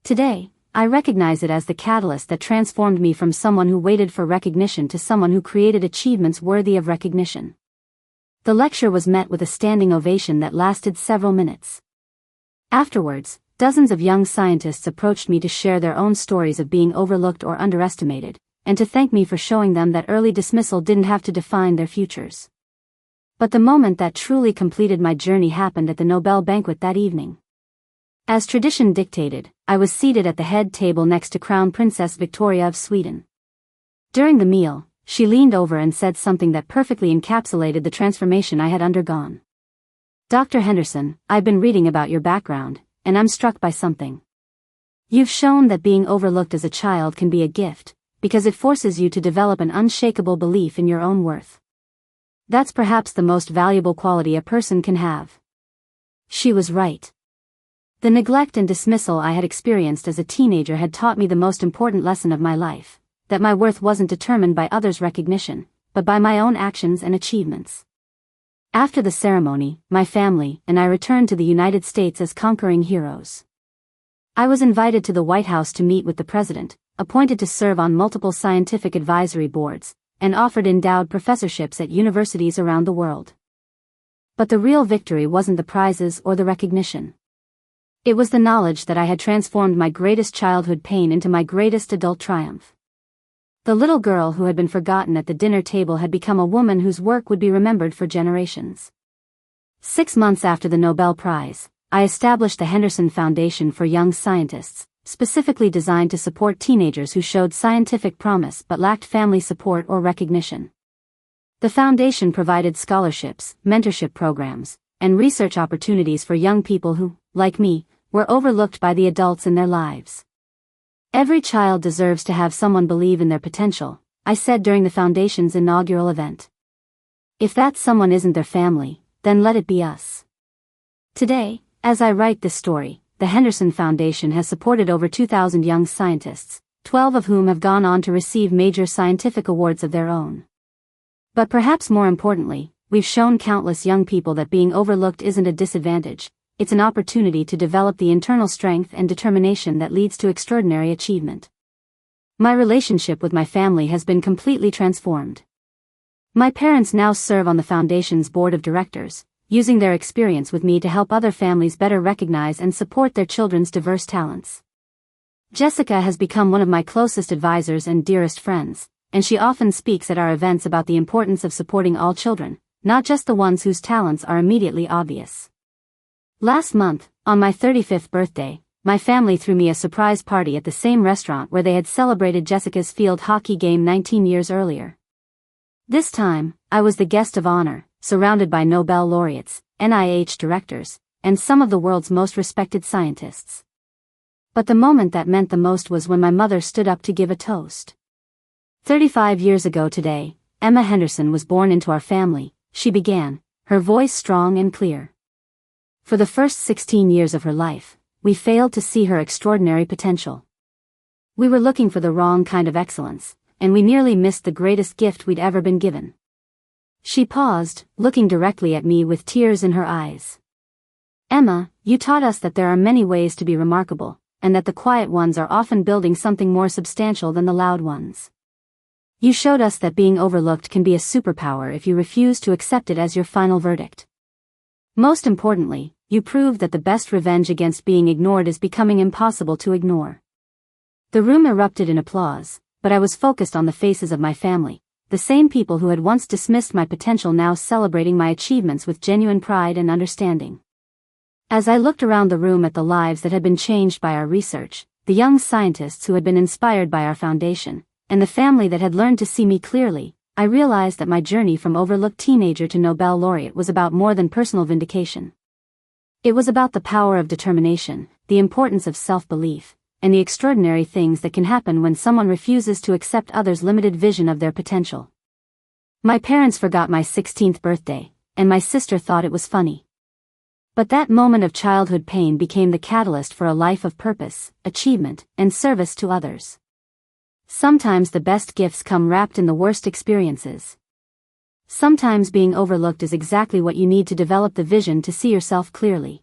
Today, I recognize it as the catalyst that transformed me from someone who waited for recognition to someone who created achievements worthy of recognition. The lecture was met with a standing ovation that lasted several minutes. Afterwards, dozens of young scientists approached me to share their own stories of being overlooked or underestimated, and to thank me for showing them that early dismissal didn't have to define their futures. But the moment that truly completed my journey happened at the Nobel banquet that evening. As tradition dictated, I was seated at the head table next to Crown Princess Victoria of Sweden. During the meal, she leaned over and said something that perfectly encapsulated the transformation I had undergone. "Dr. Henderson, I've been reading about your background, and I'm struck by something. You've shown that being overlooked as a child can be a gift, because it forces you to develop an unshakable belief in your own worth. That's perhaps the most valuable quality a person can have." She was right. The neglect and dismissal I had experienced as a teenager had taught me the most important lesson of my life, that my worth wasn't determined by others' recognition, but by my own actions and achievements. After the ceremony, my family and I returned to the United States as conquering heroes. I was invited to the White House to meet with the president, appointed to serve on multiple scientific advisory boards, and offered endowed professorships at universities around the world. But the real victory wasn't the prizes or the recognition. It was the knowledge that I had transformed my greatest childhood pain into my greatest adult triumph. The little girl who had been forgotten at the dinner table had become a woman whose work would be remembered for generations. 6 months after the Nobel Prize, I established the Henderson Foundation for Young Scientists, specifically designed to support teenagers who showed scientific promise but lacked family support or recognition. The foundation provided scholarships, mentorship programs, and research opportunities for young people who, like me, were overlooked by the adults in their lives. Every child deserves to have someone believe in their potential, I said during the foundation's inaugural event. If that someone isn't their family, then let it be us. Today, as I write this story, the Henderson Foundation has supported over 2,000 young scientists, 12 of whom have gone on to receive major scientific awards of their own. But perhaps more importantly, we've shown countless young people that being overlooked isn't a disadvantage. It's an opportunity to develop the internal strength and determination that leads to extraordinary achievement. My relationship with my family has been completely transformed. My parents now serve on the foundation's board of directors, using their experience with me to help other families better recognize and support their children's diverse talents. Jessica has become one of my closest advisors and dearest friends, and she often speaks at our events about the importance of supporting all children, not just the ones whose talents are immediately obvious. Last month, on my 35th birthday, my family threw me a surprise party at the same restaurant where they had celebrated Jessica's field hockey game 19 years earlier. This time, I was the guest of honor, surrounded by Nobel laureates, NIH directors, and some of the world's most respected scientists. But the moment that meant the most was when my mother stood up to give a toast. 35 years ago today, Emma Henderson was born into our family, she began, her voice strong and clear. For the first 16 years of her life, we failed to see her extraordinary potential. We were looking for the wrong kind of excellence, and we nearly missed the greatest gift we'd ever been given. She paused, looking directly at me with tears in her eyes. Emma, you taught us that there are many ways to be remarkable, and that the quiet ones are often building something more substantial than the loud ones. You showed us that being overlooked can be a superpower if you refuse to accept it as your final verdict. Most importantly, you proved that the best revenge against being ignored is becoming impossible to ignore. The room erupted in applause, but I was focused on the faces of my family, the same people who had once dismissed my potential now celebrating my achievements with genuine pride and understanding. As I looked around the room at the lives that had been changed by our research, the young scientists who had been inspired by our foundation, and the family that had learned to see me clearly, I realized that my journey from overlooked teenager to Nobel laureate was about more than personal vindication. It was about the power of determination, the importance of self-belief, and the extraordinary things that can happen when someone refuses to accept others' limited vision of their potential. My parents forgot my 16th birthday, and my sister thought it was funny. But that moment of childhood pain became the catalyst for a life of purpose, achievement, and service to others. Sometimes the best gifts come wrapped in the worst experiences. Sometimes being overlooked is exactly what you need to develop the vision to see yourself clearly.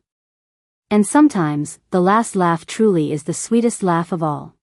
And sometimes, the last laugh truly is the sweetest laugh of all.